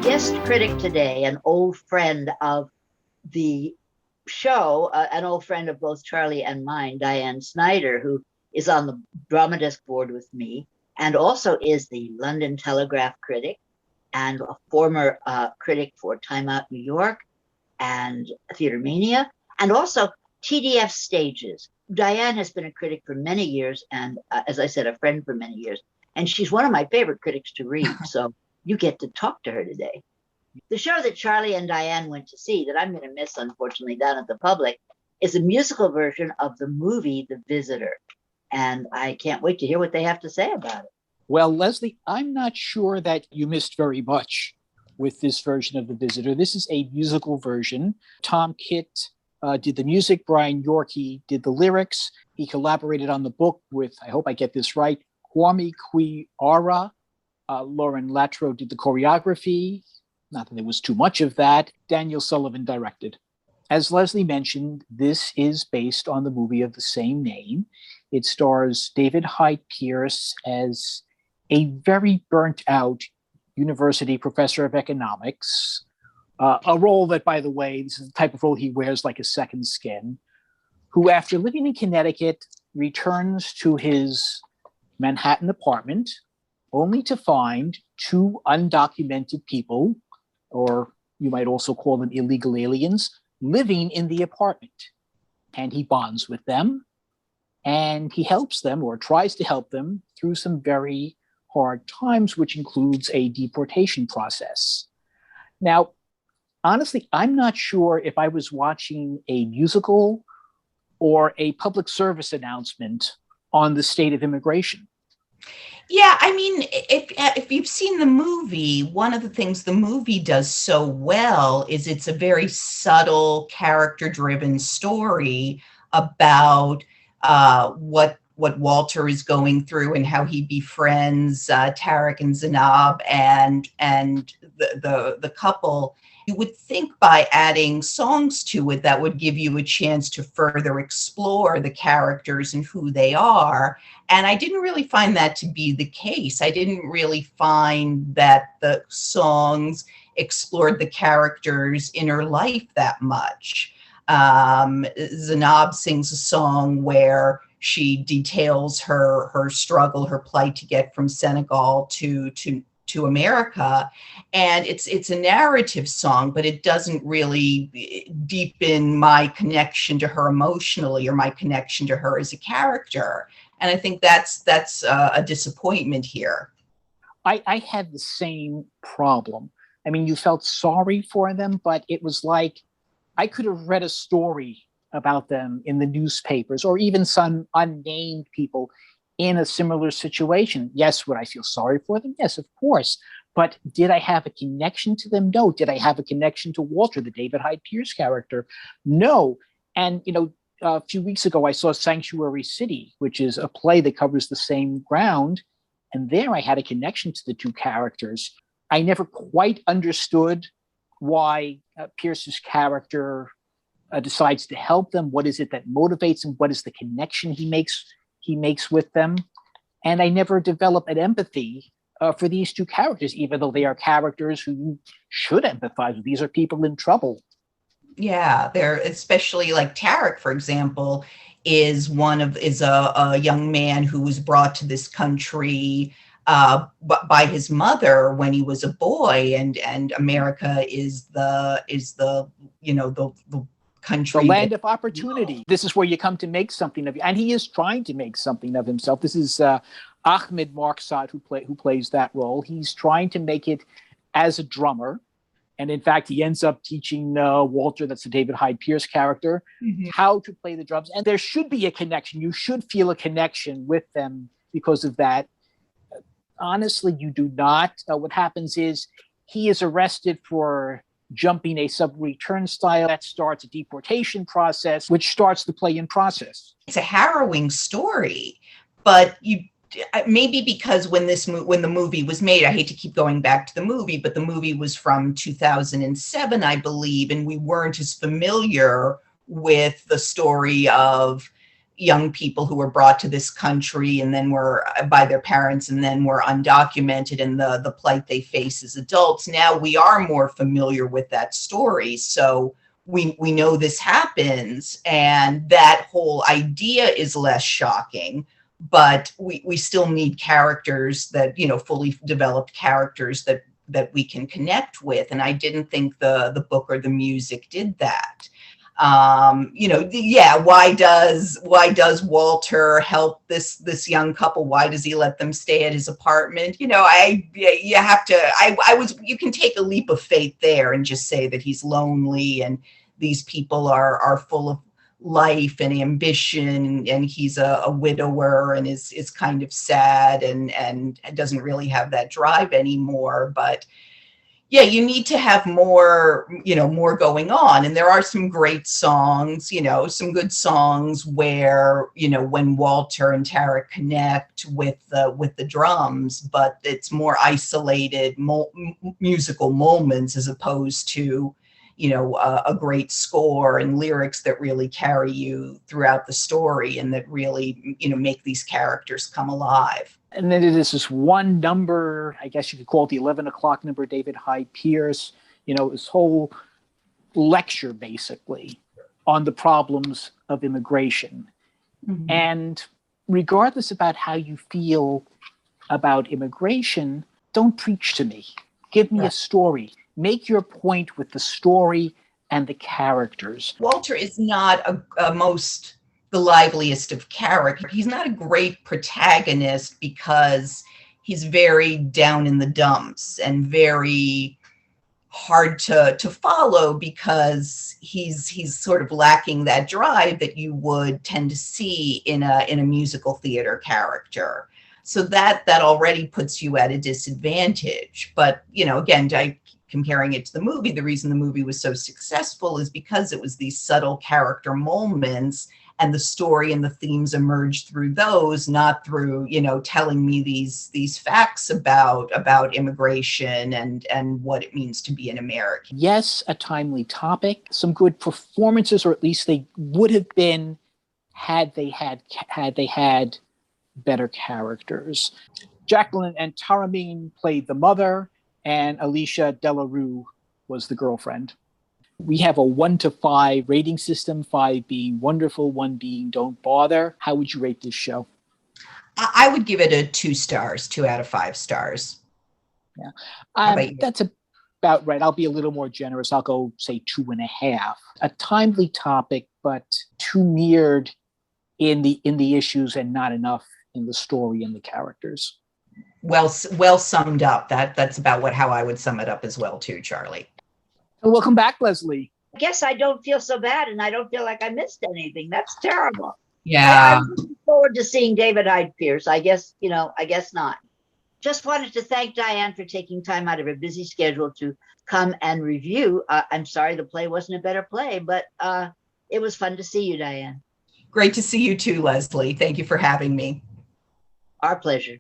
Guest critic today, an old friend of the show, an old friend of both Charlie and mine, Diane Snyder, who is on the Drama Desk board with me, and also is the London Telegraph critic and a former critic for Time Out New York and Theatre Mania, and also TDF Stages. Diane has been a critic for many years, and as I said, a friend for many years. And she's one of my favorite critics to read. So you get to talk to her today. The show that Charlie and Diane went to see, that I'm going to miss, unfortunately, down at the Public, is a musical version of the movie The Visitor. And I can't wait to hear what they have to say about it. Well, Leslie, I'm not sure that you missed very much with this version of The Visitor. This is a musical version. Tom Kitt did the music. Brian Yorkie did the lyrics. He collaborated on the book with, I hope I get this right, Kwame Kwi-Ara. Lauren Latro did the choreography. Not that there was too much of that. Daniel Sullivan directed. As Leslie mentioned, this is based on the movie of the same name. It stars David Hyde Pierce as a very burnt out university professor of economics, a role that, by the way, this is the type of role he wears like a second skin, who, after living in Connecticut, returns to his Manhattan apartment only to find two undocumented people, or you might also call them illegal aliens, living in the apartment. And he bonds with them, and he helps them, or tries to help them, through some very hard times, which includes a deportation process. Now, honestly, I'm not sure if I was watching a musical or a public service announcement on the state of immigration. Yeah, I mean, if you've seen the movie, one of the things the movie does so well is it's a very subtle, character-driven story about what Walter is going through and how he befriends Tarek and Zainab and the couple. You would think by adding songs to it, that would give you a chance to further explore the characters and who they are. And I didn't really find that to be the case. I didn't really find that the songs explored the characters' inner life that much. Zainab sings a song where she details her struggle, her plight to get from Senegal to America. And it's a narrative song, but it doesn't really deepen my connection to her emotionally or my connection to her as a character. And I think that's a disappointment here. I had the same problem. I mean, you felt sorry for them, but it was like I could have read a story about them in the newspapers, or even some unnamed people in a similar situation. Yes, would I feel sorry for them? Yes, of course. But did I have a connection to them? No. Did I have a connection to Walter, the David Hyde Pierce character? No. And, a few weeks ago, I saw Sanctuary City, which is a play that covers the same ground. And there I had a connection to the two characters. I never quite understood why Pierce's character decides to help them. What is it that motivates him? What is the connection he makes with them? And I never developed an empathy for these two characters, even though they are characters who you should empathize with. These are people in trouble. Yeah, they're especially like Tarek, for example, is a young man who was brought to this country by his mother when he was a boy, and America is the country, the land of opportunity. This is where you come to make something of you, and he is trying to make something of himself. This is Ahmed Marksad who plays that role. He's trying to make it as a drummer. And in fact, he ends up teaching Walter, that's the David Hyde Pierce character, how to play the drums. And there should be a connection. You should feel a connection with them because of that. Honestly, you do not. What happens is he is arrested for jumping a subway turnstile. That starts a deportation process, which starts the play in process. It's a harrowing story, but maybe because when the movie was made, I hate to keep going back to the movie, but the movie was from 2007, I believe, and we weren't as familiar with the story of young people who were brought to this country and then were by their parents and then were undocumented, and the plight they face as adults. Now we are more familiar with that story, so we know this happens, and that whole idea is less shocking. But we still need characters that, fully developed characters that we can connect with. And I didn't think the book or the music did that. Why does Walter help this young couple? Why does he let them stay at his apartment? You can take a leap of faith there and just say that he's lonely and these people are full of life and ambition, and he's a widower and is kind of sad and doesn't really have that drive anymore. But yeah, you need to have more going on. And there are some great songs, some good songs where, when Walter and Tarek connect with the drums, but it's more isolated musical moments as opposed to, a great score and lyrics that really carry you throughout the story and that really, make these characters come alive. And then there's this one number, I guess you could call it the 11 o'clock number, David Hyde Pierce, this whole lecture basically on the problems of immigration. Mm-hmm. And regardless about how you feel about immigration, don't preach to me. Give me a story. Make your point with the story and the characters. Walter is not the liveliest of characters. He's not a great protagonist because he's very down in the dumps and very hard to follow because he's sort of lacking that drive that you would tend to see in a musical theater character. So that already puts you at a disadvantage. But, again, comparing it to the movie, the reason the movie was so successful is because it was these subtle character moments, and the story and the themes emerged through those, not through, telling me these facts about immigration and what it means to be an American. Yes, a timely topic, some good performances, or at least they would have been had they had better characters. Jacqueline and Taramine played the mother, and Alicia Delarue was the girlfriend. We have a 1 to 5 rating system, 5 being wonderful, 1 being don't bother. How would you rate this show? I would give it a 2 stars, 2 out of 5 stars. Yeah, that's about right. I'll be a little more generous. I'll go say 2.5. A timely topic, but too mirrored in the issues and not enough in the story and the characters. Well summed up. That's about how I would sum it up as well too, Charlie. Welcome back, Leslie. I guess I don't feel so bad, and I don't feel like I missed anything. That's terrible. Yeah. I'm looking forward to seeing David Hyde Pierce. I guess not. Just wanted to thank Diane for taking time out of her busy schedule to come and review. I'm sorry the play wasn't a better play, but it was fun to see you, Diane. Great to see you too, Leslie. Thank you for having me. Our pleasure.